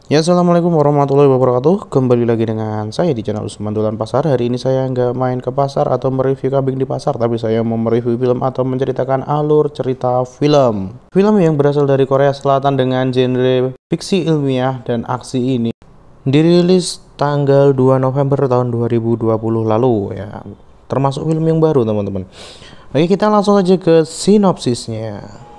Ya, assalamualaikum warahmatullahi wabarakatuh. Kembali lagi dengan saya di channel Usman Dulan Pasar. Hari ini saya nggak main ke pasar atau mereview kambing di pasar, tapi saya mau mereview film atau menceritakan alur cerita film. Film yang berasal dari Korea Selatan dengan genre fiksi ilmiah dan aksi ini dirilis tanggal 2 November tahun 2020 lalu ya. Termasuk film yang baru, teman-teman. Oke, kita langsung aja ke sinopsisnya.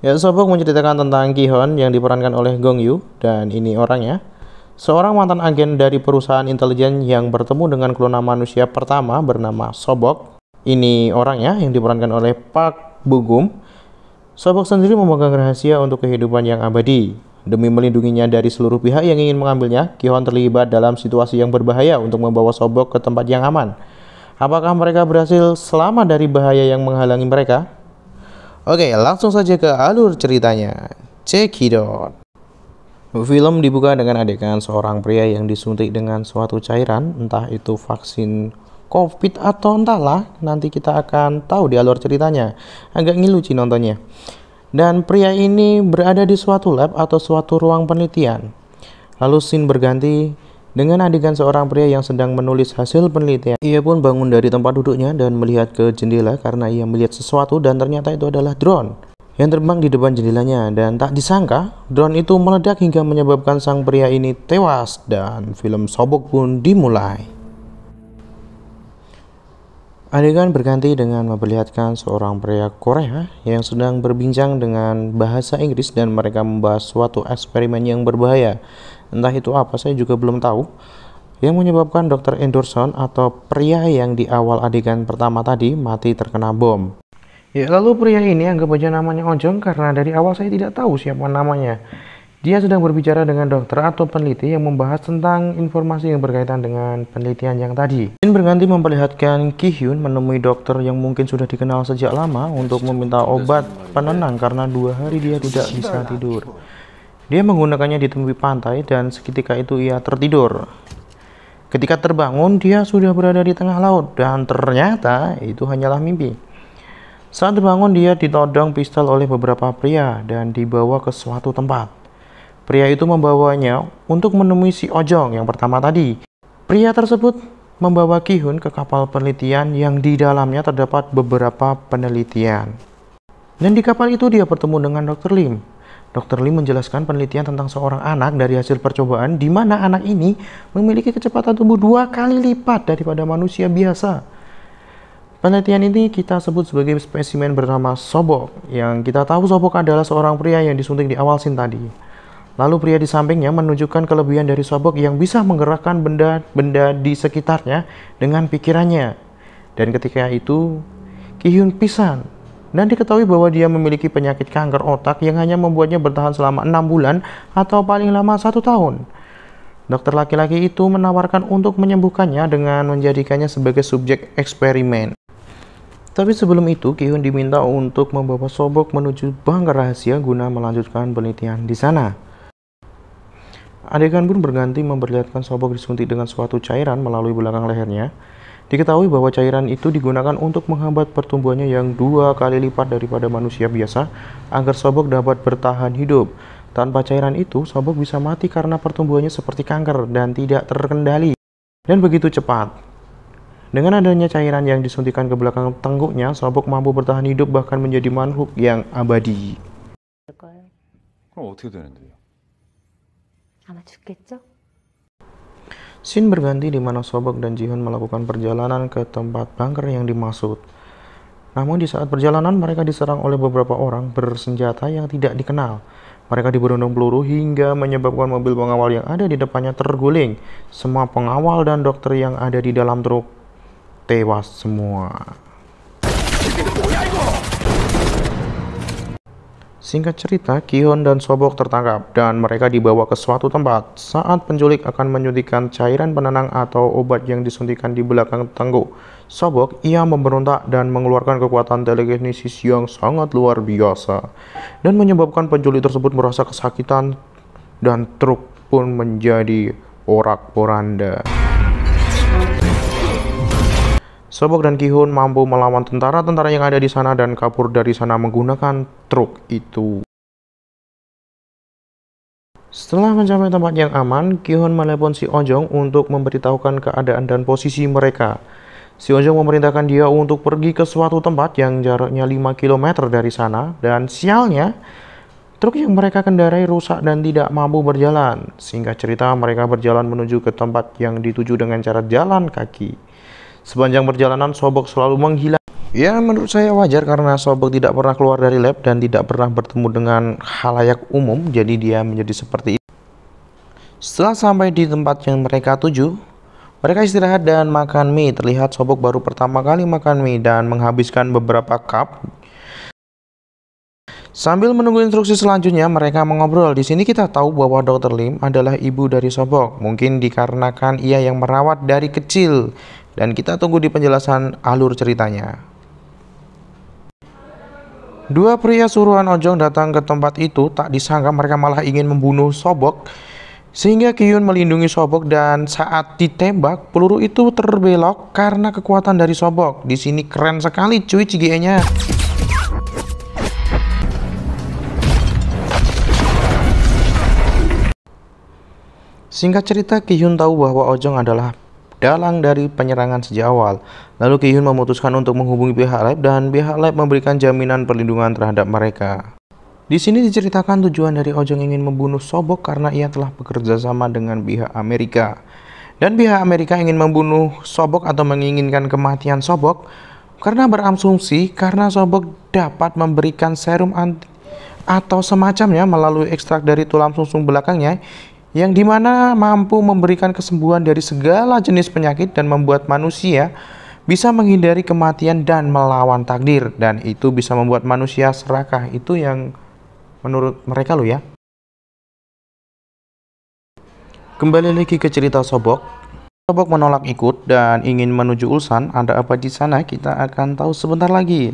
Ya, Sobok menceritakan tentang Ki-hon yang diperankan oleh Gong Yoo, dan ini orangnya. Seorang mantan agen dari perusahaan intelijen yang bertemu dengan klona manusia pertama bernama Sobok. Ini orangnya yang diperankan oleh Park Bo-gum. Sobok sendiri memegang rahasia untuk kehidupan yang abadi. Demi melindunginya dari seluruh pihak yang ingin mengambilnya, Ki-hon terlibat dalam situasi yang berbahaya untuk membawa Sobok ke tempat yang aman. Apakah mereka berhasil selamat dari bahaya yang menghalangi mereka? Oke, langsung saja ke alur ceritanya. Cekidot. Film dibuka dengan adegan seorang pria yang disuntik dengan suatu cairan, entah itu vaksin COVID atau entahlah, nanti kita akan tahu di alur ceritanya. Agak ngiluci nontonnya. Dan pria ini berada di suatu lab atau suatu ruang penelitian. Lalu scene berganti dengan adegan seorang pria yang sedang menulis hasil penelitian. Ia pun bangun dari tempat duduknya dan melihat ke jendela karena ia melihat sesuatu, dan ternyata itu adalah drone yang terbang di depan jendelanya. Dan tak disangka, drone itu meledak hingga menyebabkan sang pria ini tewas, dan film Sobok pun dimulai. Adegan berganti dengan memperlihatkan seorang pria Korea yang sedang berbincang dengan bahasa Inggris, dan mereka membahas suatu eksperimen yang berbahaya. Entah itu apa, saya juga belum tahu. Yang menyebabkan Dr. Anderson atau pria yang di awal adegan pertama tadi mati terkena bom. Ya, lalu pria ini anggap aja namanya Ojong karena dari awal saya tidak tahu siapa namanya. Dia sedang berbicara dengan dokter atau peneliti yang membahas tentang informasi yang berkaitan dengan penelitian yang tadi. Ini berganti memperlihatkan Ki-hyun menemui dokter yang mungkin sudah dikenal sejak lama untuk meminta obat penenang karena 2 hari dia tidak bisa tidur. Dia menggunakannya di tepi pantai dan seketika itu ia tertidur. Ketika terbangun, dia sudah berada di tengah laut dan ternyata itu hanyalah mimpi. Saat terbangun, dia ditodong pistol oleh beberapa pria dan dibawa ke suatu tempat. Pria itu membawanya untuk menemui si Ojong yang pertama tadi. Pria tersebut membawa Ki-hyun ke kapal penelitian yang di dalamnya terdapat beberapa penelitian. Dan di kapal itu dia bertemu dengan Dr. Lim. Dr. Lim menjelaskan penelitian tentang seorang anak dari hasil percobaan di mana anak ini memiliki kecepatan tubuh 2 kali lipat daripada manusia biasa. Penelitian ini kita sebut sebagai spesimen bernama Sobok, yang kita tahu Sobok adalah seorang pria yang disuntik di awal scene tadi. Lalu pria di sampingnya menunjukkan kelebihan dari Sobok yang bisa menggerakkan benda-benda di sekitarnya dengan pikirannya. Dan ketika itu, Ki-hyun pingsan. Dan diketahui bahwa dia memiliki penyakit kanker otak yang hanya membuatnya bertahan selama 6 bulan atau paling lama 1 tahun. Dokter laki-laki itu menawarkan untuk menyembuhkannya dengan menjadikannya sebagai subjek eksperimen. Tapi sebelum itu, Ki-hyun diminta untuk membawa Sobok menuju bunker rahasia guna melanjutkan penelitian di sana. Adegan pun berganti memperlihatkan Sobok disuntik dengan suatu cairan melalui belakang lehernya. Diketahui bahwa cairan itu digunakan untuk menghambat pertumbuhannya yang 2 kali lipat daripada manusia biasa agar Sobok dapat bertahan hidup. Tanpa cairan itu, Sobok bisa mati karena pertumbuhannya seperti kanker dan tidak terkendali dan begitu cepat. Dengan adanya cairan yang disuntikan ke belakang tengguknya, Sobok mampu bertahan hidup bahkan menjadi makhluk yang abadi. 그럼 어떻게 되는데요? 아마 죽겠죠? Scene berganti di mana Sobok dan Ji-hyun melakukan perjalanan ke tempat bunker yang dimaksud. Namun di saat perjalanan mereka diserang oleh beberapa orang bersenjata yang tidak dikenal. Mereka diberondong peluru hingga menyebabkan mobil pengawal yang ada di depannya terguling. Semua pengawal dan dokter yang ada di dalam truk tewas semua. Singkat cerita, Ki-hyun dan Sobok tertangkap dan mereka dibawa ke suatu tempat. Saat penculik akan menyuntikkan cairan penenang atau obat yang disuntikan di belakang tengguk Sobok, ia memberontak dan mengeluarkan kekuatan telekinesis yang sangat luar biasa dan menyebabkan penculik tersebut merasa kesakitan dan truk pun menjadi porak-poranda. Sobok dan Ki-hyun mampu melawan tentara-tentara yang ada di sana dan kabur dari sana menggunakan truk itu. Setelah mencapai tempat yang aman, Ki-hyun menelepon si Ojong untuk memberitahukan keadaan dan posisi mereka. Si Ojong memerintahkan dia untuk pergi ke suatu tempat yang jaraknya 5 km dari sana, dan sialnya, truk yang mereka kendarai rusak dan tidak mampu berjalan. Singkat cerita, mereka berjalan menuju ke tempat yang dituju dengan cara jalan kaki. Sepanjang perjalanan, Sobok selalu menghilang. Ya, menurut saya wajar karena Sobok tidak pernah keluar dari lab dan tidak pernah bertemu dengan khalayak umum, jadi dia menjadi seperti itu. Setelah sampai di tempat yang mereka tuju, mereka istirahat dan makan mie. Terlihat Sobok baru pertama kali makan mie dan menghabiskan beberapa cup. Sambil menunggu instruksi selanjutnya, mereka mengobrol. Di sini kita tahu bahwa Dr. Lim adalah ibu dari Sobok. Mungkin dikarenakan ia yang merawat dari kecil. Dan kita tunggu di penjelasan alur ceritanya. Dua pria suruhan Ojong datang ke tempat itu, tak disangka mereka malah ingin membunuh Sobok. Sehingga Ki-hyun melindungi Sobok dan saat ditembak, peluru itu terbelok karena kekuatan dari Sobok. Di sini keren sekali cuy CGI-nya. Singkat cerita, Ki-hyun tahu bahwa Ojong adalah dalang dari penyerangan sejak awal. Lalu Ki-hyun memutuskan untuk menghubungi pihak lab dan pihak lab memberikan jaminan perlindungan terhadap mereka. Di sini diceritakan tujuan dari Ojong ingin membunuh Sobok karena ia telah bekerja sama dengan pihak Amerika. Dan pihak Amerika ingin membunuh Sobok atau menginginkan kematian Sobok karena berasumsi karena Sobok dapat memberikan serum anti atau semacamnya melalui ekstrak dari tulang sumsum belakangnya yang dimana mampu memberikan kesembuhan dari segala jenis penyakit dan membuat manusia bisa menghindari kematian dan melawan takdir, dan itu bisa membuat manusia serakah. Itu yang menurut mereka loh ya. Kembali lagi ke cerita Sobok. Sobok menolak ikut dan ingin menuju Ulsan. Ada apa di sana kita akan tahu sebentar lagi.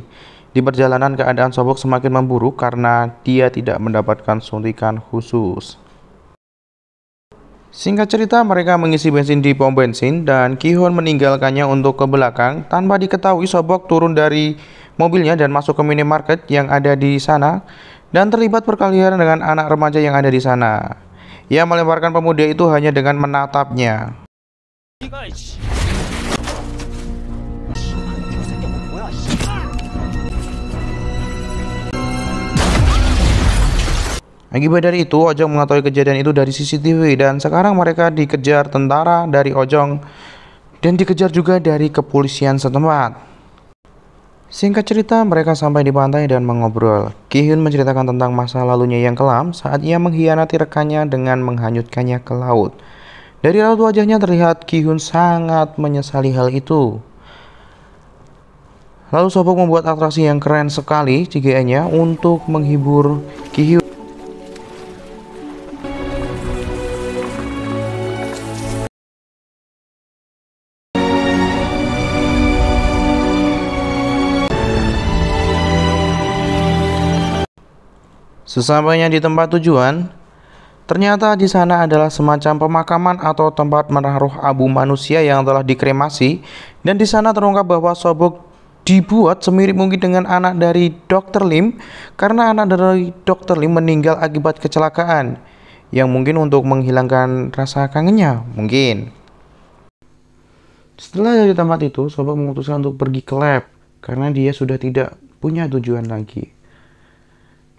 Di perjalanan keadaan Sobok semakin memburuk karena dia tidak mendapatkan suntikan khusus. Singkat cerita, mereka mengisi bensin di pom bensin dan Ki-hyun meninggalkannya untuk ke belakang. Tanpa diketahui, Sobok turun dari mobilnya dan masuk ke minimarket yang ada di sana dan terlibat perkelahian dengan anak remaja yang ada di sana. Ia melemparkan pemuda itu hanya dengan menatapnya. Akibat dari itu, Ojong mengetahui kejadian itu dari CCTV dan sekarang mereka dikejar tentara dari Ojong dan dikejar juga dari kepolisian setempat. Singkat cerita, mereka sampai di pantai dan mengobrol. Ki-hyun menceritakan tentang masa lalunya yang kelam saat ia mengkhianati rekannya dengan menghanyutkannya ke laut. Dari raut wajahnya terlihat Ki-hyun sangat menyesali hal itu. Lalu Sobok membuat atraksi yang keren sekali CGI-nya untuk menghibur Ki-hyun. Sesampainya di tempat tujuan, ternyata di sana adalah semacam pemakaman atau tempat menaruh abu manusia yang telah dikremasi, dan di sana terungkap bahwa Sobok dibuat semirip mungkin dengan anak dari Dr. Lim karena anak dari Dr. Lim meninggal akibat kecelakaan, yang mungkin untuk menghilangkan rasa kangennya mungkin. Setelah dari tempat itu, Sobok memutuskan untuk pergi ke lab karena dia sudah tidak punya tujuan lagi.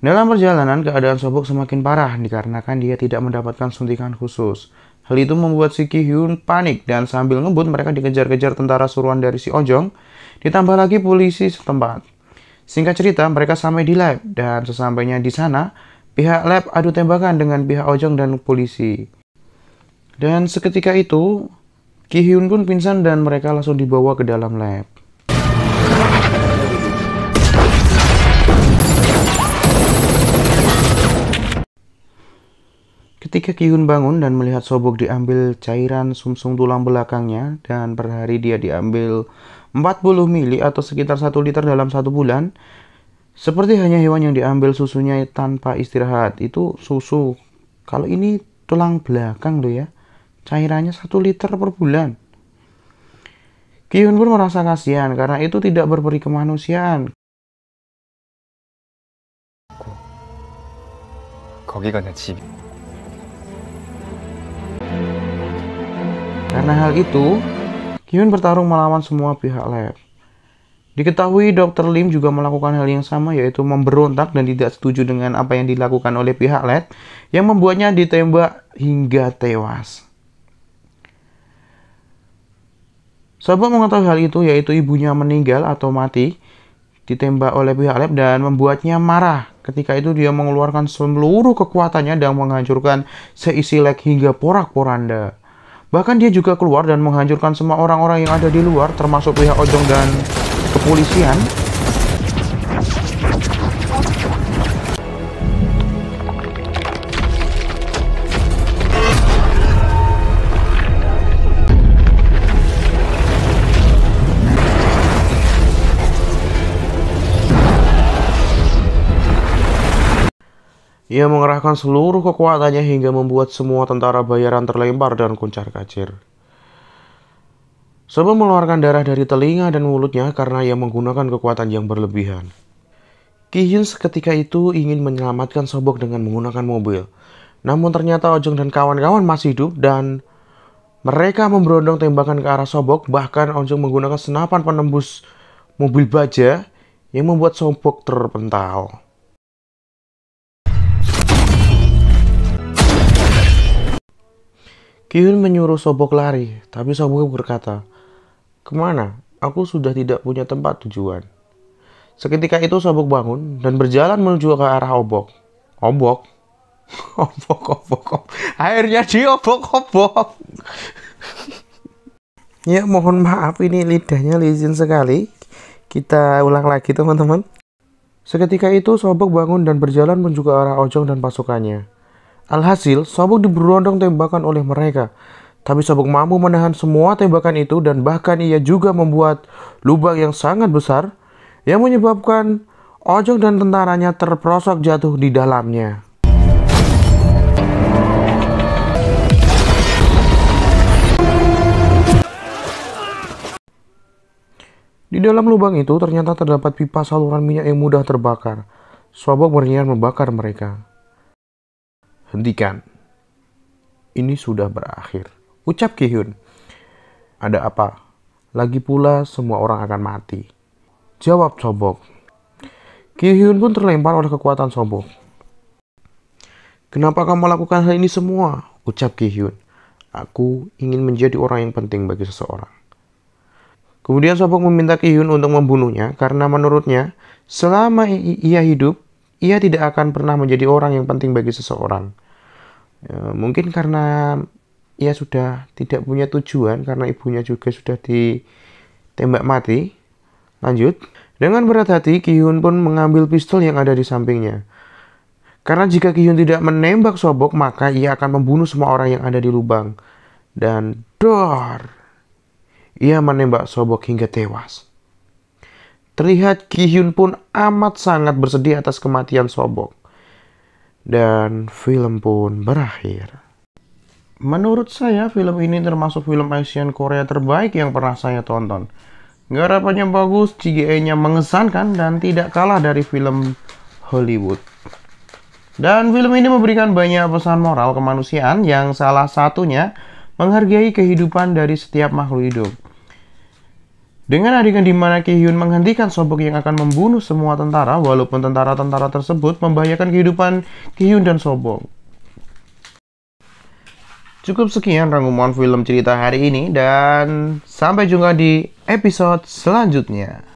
Dalam perjalanan, keadaan Sobok semakin parah dikarenakan dia tidak mendapatkan suntikan khusus. Hal itu membuat si Ki-hyun panik dan sambil ngebut mereka dikejar-kejar tentara suruhan dari si Ojong, ditambah lagi polisi setempat. Singkat cerita, mereka sampai di lab dan sesampainya di sana, pihak lab adu tembakan dengan pihak Ojong dan polisi. Dan seketika itu, Ki-hyun pun pingsan dan mereka langsung dibawa ke dalam lab. Ketika Ki-hyun bangun dan melihat Sobok diambil cairan sumsum tulang belakangnya dan per hari dia diambil 40 mili atau sekitar 1 liter dalam 1 bulan, seperti hanya hewan yang diambil susunya tanpa istirahat. Itu susu. Kalau ini tulang belakang loh ya, cairannya 1 liter per bulan. Ki-hyun pun merasa kasihan karena itu tidak berperi kemanusiaan. 거기가 내 집. Karena hal itu, Ki-hyun bertarung melawan semua pihak lab. Diketahui Dr. Lim juga melakukan hal yang sama, yaitu memberontak dan tidak setuju dengan apa yang dilakukan oleh pihak lab yang membuatnya ditembak hingga tewas. Sobok mengetahui hal itu, yaitu ibunya meninggal atau mati ditembak oleh pihak lab dan membuatnya marah. Ketika itu dia mengeluarkan seluruh kekuatannya dan menghancurkan seisi lab hingga porak-poranda. Bahkan dia juga keluar dan menghancurkan semua orang-orang yang ada di luar, termasuk pihak Ojong dan kepolisian. Ia mengerahkan seluruh kekuatannya hingga membuat semua tentara bayaran terlempar dan kuncar-kacir. Sobok mengeluarkan darah dari telinga dan mulutnya karena ia menggunakan kekuatan yang berlebihan. Ki-hyun seketika itu ingin menyelamatkan Sobok dengan menggunakan mobil. Namun ternyata Ojong dan kawan-kawan masih hidup dan mereka memberondong tembakan ke arah Sobok. Bahkan Ojong menggunakan senapan penembus mobil baja yang membuat Sobok terpental. Ki-hyun menyuruh Sobok lari, tapi Sobok berkata, "Kemana? Aku sudah tidak punya tempat tujuan." Seketika itu Sobok bangun dan berjalan menuju ke arah Obok. Obok? Obok. Akhirnya diobok-obok. Ya, mohon maaf, ini lidahnya licin sekali. Kita ulang lagi, teman-teman. Seketika itu Sobok bangun dan berjalan menuju ke arah Ojong dan pasukannya. Alhasil, Sobok diberondong tembakan oleh mereka. Tapi Sobok mampu menahan semua tembakan itu dan bahkan ia juga membuat lubang yang sangat besar yang menyebabkan Ojong dan tentaranya terperosok jatuh di dalamnya. Di dalam lubang itu ternyata terdapat pipa saluran minyak yang mudah terbakar. Sobok berniat membakar mereka. "Hentikan. Ini sudah berakhir," ucap Ki-hyun. "Ada apa? Lagi pula semua orang akan mati," jawab Sobok. Ki-hyun pun terlempar oleh kekuatan Sobok. "Kenapa kamu melakukan hal ini semua?" ucap Ki-hyun. "Aku ingin menjadi orang yang penting bagi seseorang." Kemudian Sobok meminta Ki-hyun untuk membunuhnya karena menurutnya selama ia hidup, ia tidak akan pernah menjadi orang yang penting bagi seseorang. Mungkin karena ia sudah tidak punya tujuan karena ibunya juga sudah ditembak mati. Lanjut, dengan berat hati Ki-hyun pun mengambil pistol yang ada di sampingnya. Karena jika Ki-hyun tidak menembak Sobok, maka ia akan membunuh semua orang yang ada di lubang. Dan dor, ia menembak Sobok hingga tewas. Terlihat Ki-hyun pun amat sangat bersedih atas kematian Sobok. Dan film pun berakhir. Menurut saya, film ini termasuk film action Korea terbaik yang pernah saya tonton. Garapannya bagus, CGI-nya mengesankan, dan tidak kalah dari film Hollywood. Dan film ini memberikan banyak pesan moral kemanusiaan yang salah satunya menghargai kehidupan dari setiap makhluk hidup. Dengan adegan di mana Ki-hyun menghentikan Sobok yang akan membunuh semua tentara, walaupun tentara-tentara tersebut membahayakan kehidupan Ki-hyun dan Sobok. Cukup sekian rangkuman film cerita hari ini dan sampai jumpa di episode selanjutnya.